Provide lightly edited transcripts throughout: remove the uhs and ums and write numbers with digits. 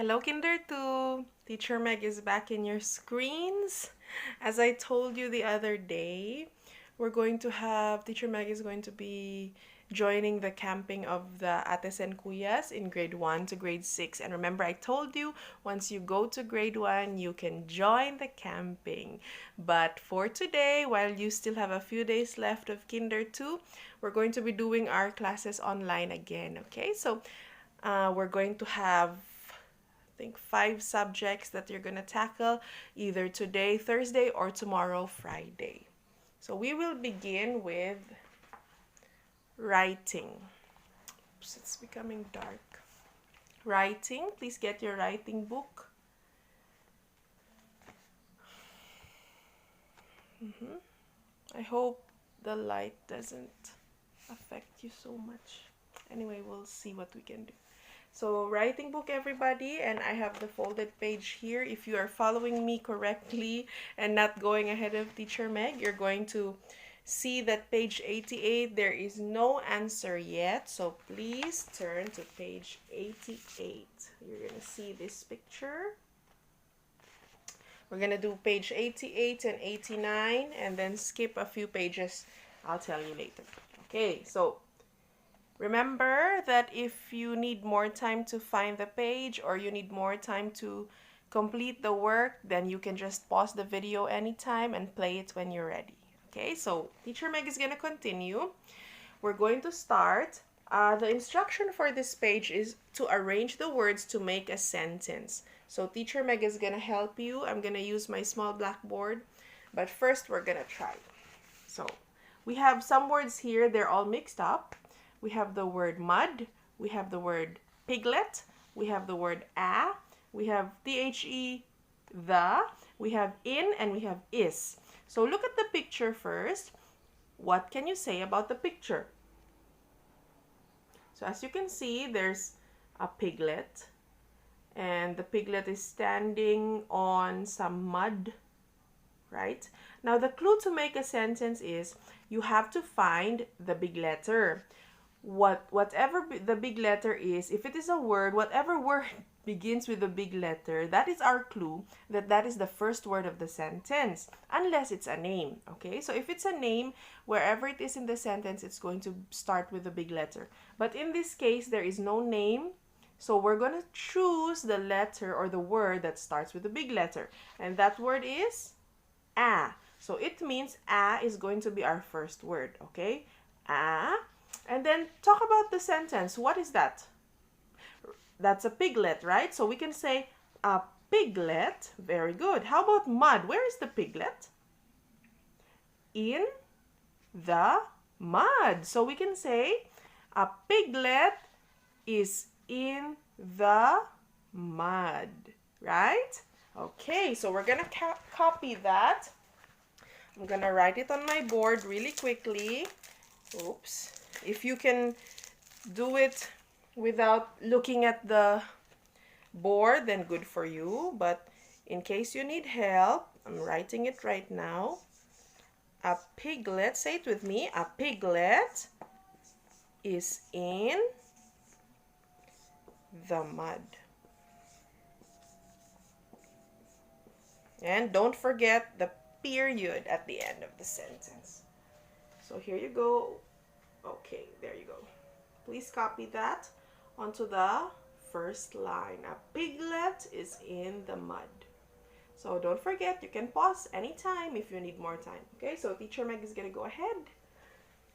Hello, Kinder 2. Teacher Meg is back in your screens. As I told you the other day, Teacher Meg is going to be joining the camping of the Ates and Kuyas in grade 1 to grade 6. And remember, I told you, once you go to grade 1, you can join the camping. But for today, while you still have a few days left of Kinder 2, we're going to be doing our classes online again, okay? So we're going to have think 5 subjects that you're going to tackle either today, Thursday, or tomorrow, Friday. So we will begin with writing. Oops, it's becoming dark. Writing, please get your writing book. I hope the light doesn't affect you so much. Anyway, we'll see what we can do. So writing book, everybody, and I have the folded page here. If you are following me correctly and not going ahead of Teacher Meg, you're going to see that page 88, there is no answer yet. So please turn to page 88. You're going to see this picture. We're going to do page 88 and 89 and then skip a few pages. I'll tell you later. Okay, so remember that if you need more time to find the page or you need more time to complete the work, then you can just pause the video anytime and play it when you're ready. Okay, so Teacher Meg is going to continue. We're going to start. The instruction for this page is to arrange the words to make a sentence. So Teacher Meg is going to help you. I'm going to use my small blackboard. But first, we're going to try. So we have some words here. They're all mixed up. We have the word mud, we have the word piglet, we have the word a, we have the, we have in, and we have is. So look at the picture first. What can you say about the picture? So as you can see, there's a piglet, and the piglet is standing on some mud, right? Now the clue to make a sentence is you have to find the big letter. Whatever the big letter is, if it is a word, whatever word begins with a big letter, that is our clue that is the first word of the sentence, unless it's a name. Okay, so if it's a name, wherever it is in the sentence, it's going to start with a big letter. But in this case, there is no name, so we're going to choose the letter or the word that starts with a big letter, and that word is a. So it means a is going to be our first word. Okay, a. And then talk about the sentence. What is that? That's a piglet, right? So we can say a piglet. Very good. How about mud? Where is the piglet? In the mud. So we can say a piglet is in the mud, right? Okay, so we're going to copy that. I'm going to write it on my board really quickly. Oops. If you can do it without looking at the board, then good for you. But in case you need help, I'm writing it right now. A piglet, say it with me, a piglet is in the mud. And don't forget the period at the end of the sentence. So here you go. Okay, there you go. Please copy that onto the first line. A piglet is in the mud. So don't forget, you can pause anytime if you need more time. Okay, so Teacher Meg is going to go ahead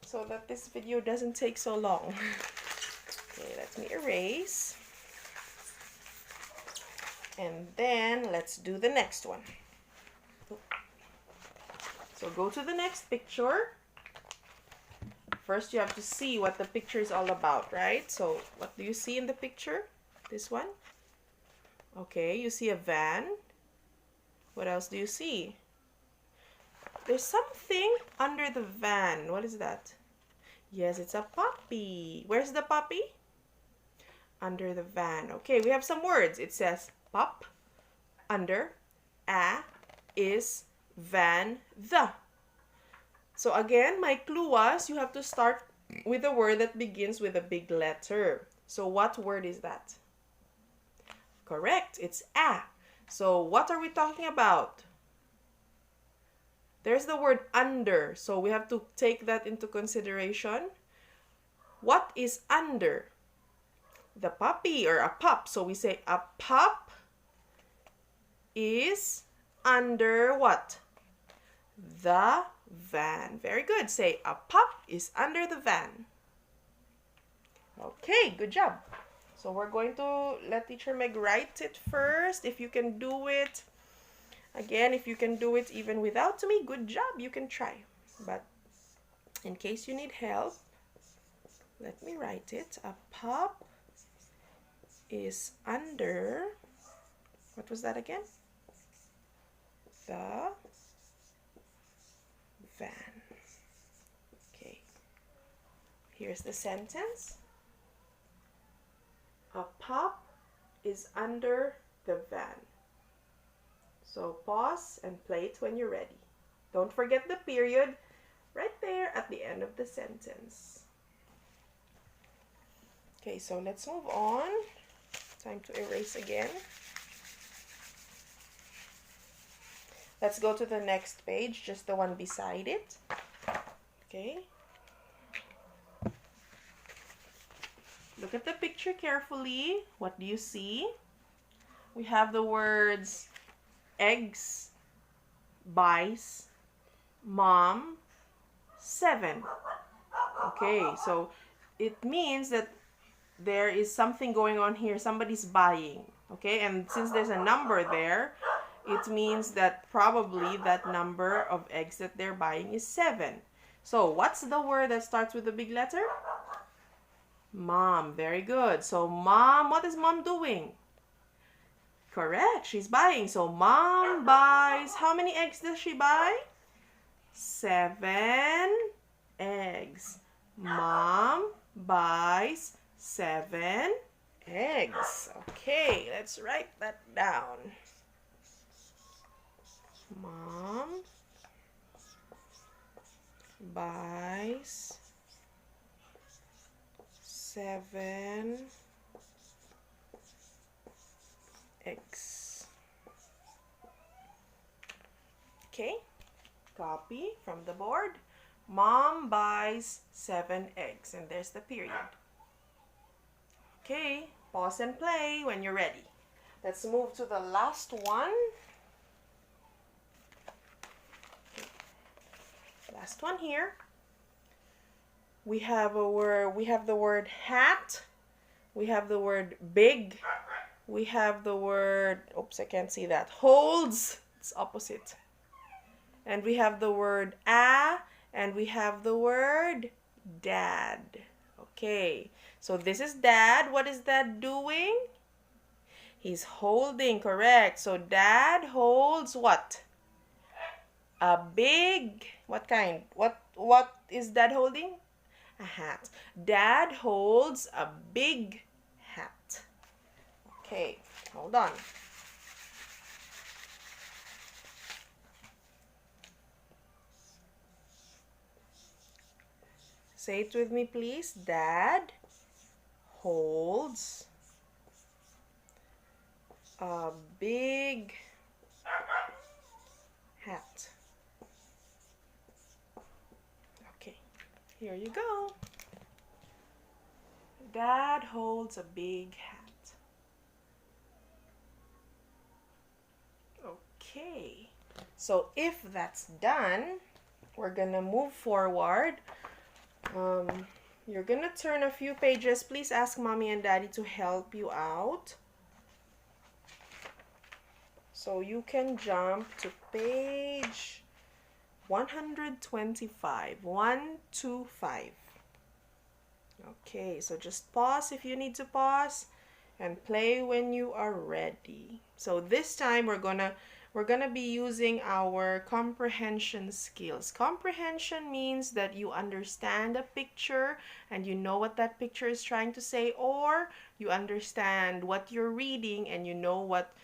so that this video doesn't take so long. Okay, let me erase. And then let's do the next one. So go to the next picture. First, you have to see what the picture is all about, right? So, what do you see in the picture? This one? Okay, you see a van. What else do you see? There's something under the van. What is that? Yes, it's a puppy. Where's the puppy? Under the van. Okay, we have some words. It says pup, under, a, is, van, the. So again, my clue was you have to start with a word that begins with a big letter. So what word is that? Of Correct. It's a. So what are we talking about? There's the word under. So we have to take that into consideration. What is under? The puppy or a pup. So we say a pup is under what? The van. Very good. Say a pup is under the van. Okay, good job. So we're going to let Teacher Meg write it first. If you can do it, again, if you can do it even without me, good job. You can try. But in case you need help, let me write it. A pup is under, what was that again? The van. Okay. Here's the sentence. A pup is under the van. So pause and play it when you're ready. Don't forget the period right there at the end of the sentence. Okay, so let's move on. Time to erase again. Let's go to the next page, just the one beside it. Okay. Look at the picture carefully. What do you see? We have the words eggs, buys, mom, 7. Okay, so it means that there is something going on here. Somebody's buying. Okay, and since there's a number there, it means that probably that number of eggs that they're buying is 7. So what's the word that starts with a big letter? Mom. Very good. So mom, what is mom doing? Correct. She's buying. So mom buys, how many eggs does she buy? 7 eggs. Mom buys 7 eggs. Okay, let's write that down. Mom buys 7 eggs. Okay, copy from the board. Mom buys 7 eggs, and there's the period. Okay, pause and play when you're ready. Let's move to the last one. Last one here. We have the word hat. We have the word big. We have the word, oops, I can't see that. Holds, it's opposite. And we have the word a, and we have the word dad. Okay, so this is dad. What is dad doing? He's holding, correct. So dad holds what? A big, what kind? What is dad holding? A hat. Dad holds a big hat. Okay, hold on. Say it with me, please. Dad holds a big hat. Okay, here you go. Dad holds a big hat. Okay, so if that's done, we're gonna move forward. You're gonna turn a few pages. Please ask mommy and daddy to help you out. So you can jump to page 125. 125. Okay, so just pause if you need to pause and play when you are ready. So this time we're gonna be using our comprehension skills. Comprehension means that you understand a picture and you know what that picture is trying to say, or you understand what you're reading and you know what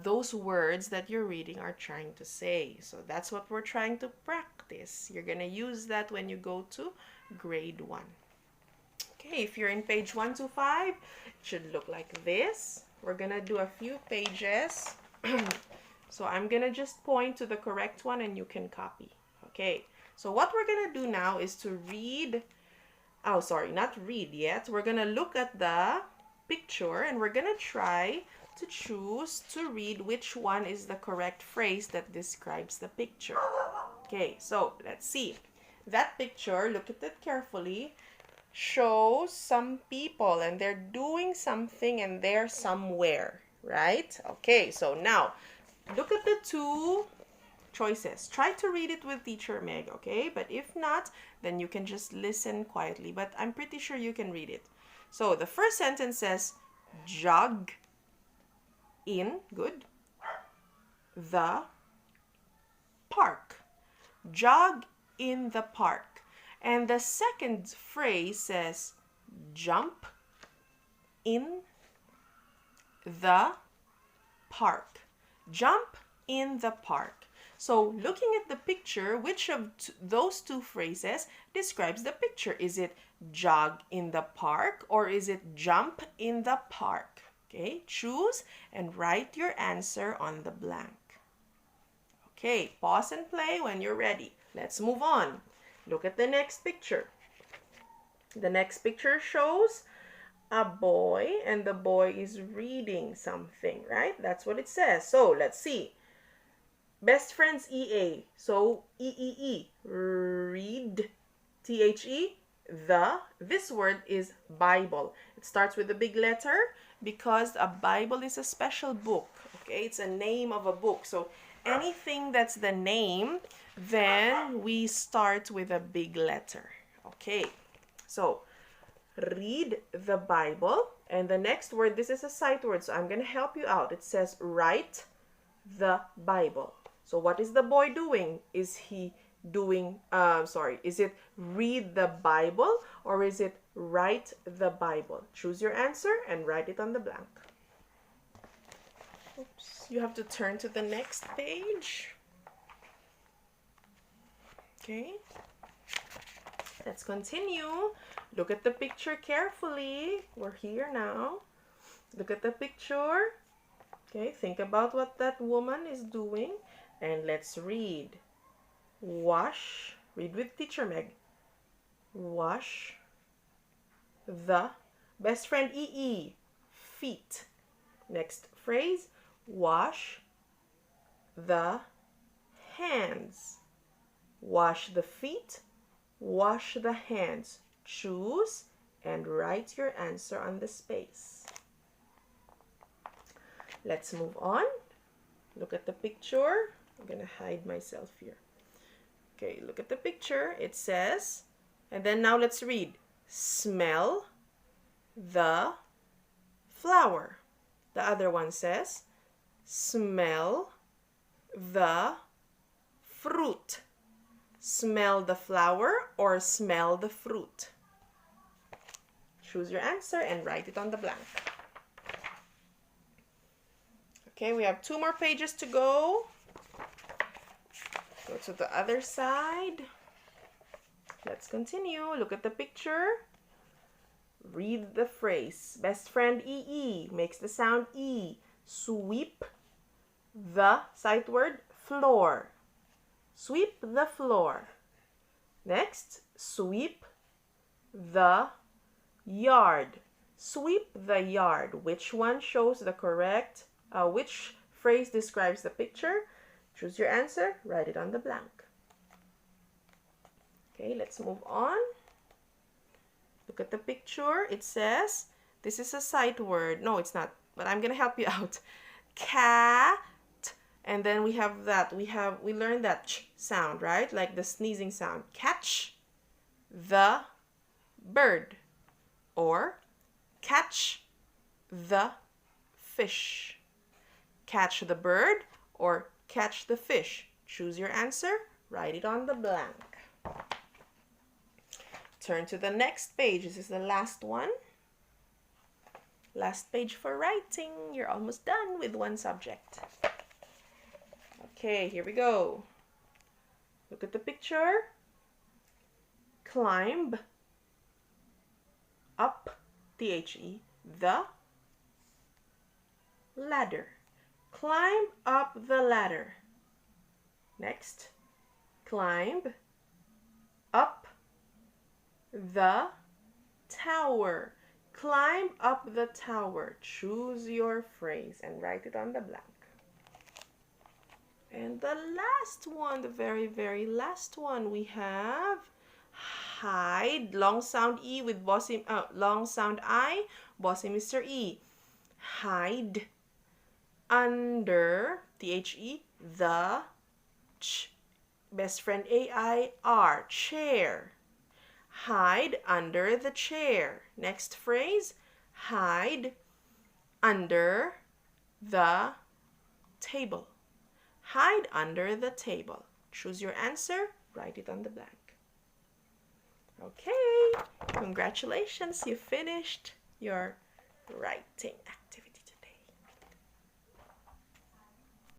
those words that you're reading are trying to say. So that's what we're trying to practice. You're gonna use that when you go to grade 1. Okay, if you're in page 125, it should look like this. we're gonna do a few pages. So I'm gonna just point to the correct one and you can copy. Okay, so what we're gonna do now is to read, oh sorry, not read yet. We're gonna look at the picture and we're gonna try to choose to read which one is the correct phrase that describes the picture. Okay, so let's see. That picture, look at it carefully, shows some people and they're doing something and they're somewhere, right? Okay, so now look at the two choices. Try to read it with Teacher Meg, okay? But if not, then you can just listen quietly. But I'm pretty sure you can read it. So the first sentence says, jog in, good, the park. Jog in the park. And the second phrase says, jump in the park. Jump in the park. So looking at the picture, which of those two phrases describes the picture? Is it jog in the park or is it jump in the park? Okay, choose and write your answer on the blank. Okay, pause and play when you're ready. Let's move on. Look at the next picture. The next picture shows a boy and the boy is reading something, right? That's what it says. So let's see. Best friends EA. So EEE. Read. THE. The. This word is Bible. It starts with a big letter because a Bible is a special book. Okay, it's a name of a book. So anything that's the name, then we start with a big letter. Okay, so read the Bible. And the next word, this is a sight word, so I'm going to help you out. It says write the Bible. So what is the boy doing? Is he doing, is it read the Bible or is it write the Bible? Choose your answer and write it on the blank. Oops, you have to turn to the next page. Okay, let's continue. Look at the picture carefully. We're here now. Look at the picture. Okay, think about what that woman is doing. And let's read. Wash. Read with Teacher Meg. Wash the best friend EE. Feet. Next phrase. Wash the hands. Wash the feet. Wash the hands. Choose and write your answer on the space. Let's move on. Look at the picture. I'm going to hide myself here. Okay, look at the picture. It says, and then now let's read. Smell the flower. The other one says, smell the fruit. Smell the flower or smell the fruit. Choose your answer and write it on the blank. Okay, we have 2 more pages to go. Go to the other side. Let's continue. Look at the picture. Read the phrase. Best friend EE makes the sound E. Sweep the sight word floor. Sweep the floor. Next, sweep the yard. Sweep the yard. Which one shows the correct, which phrase describes the picture? Choose your answer, write it on the blank. Okay, let's move on. Look at the picture. It says, this is a sight word. No, it's not, but I'm gonna help you out. Cat. And then we have that, we learned that ch sound, right? Like the sneezing sound. Catch the bird or catch the fish. Catch the bird or catch the fish. Choose your answer, write it on the blank. Turn to the next page. This is the last one. Last page for writing. You're almost done with one subject. Okay, here we go. Look at the picture. Climb up, THE, the ladder. Climb up the ladder. Next, climb up the tower. Climb up the tower. Choose your phrase and write it on the blank. And the last one, the very, very last one, we have hide. Long sound E with bossy, long sound I, bossy Mr. E. Hide under, T-H-E, the best friend A-I-R, chair. Hide under the chair. Next phrase, hide under the table. Hide under the table. Choose your answer, write it on the blank. Okay, congratulations, you finished your writing.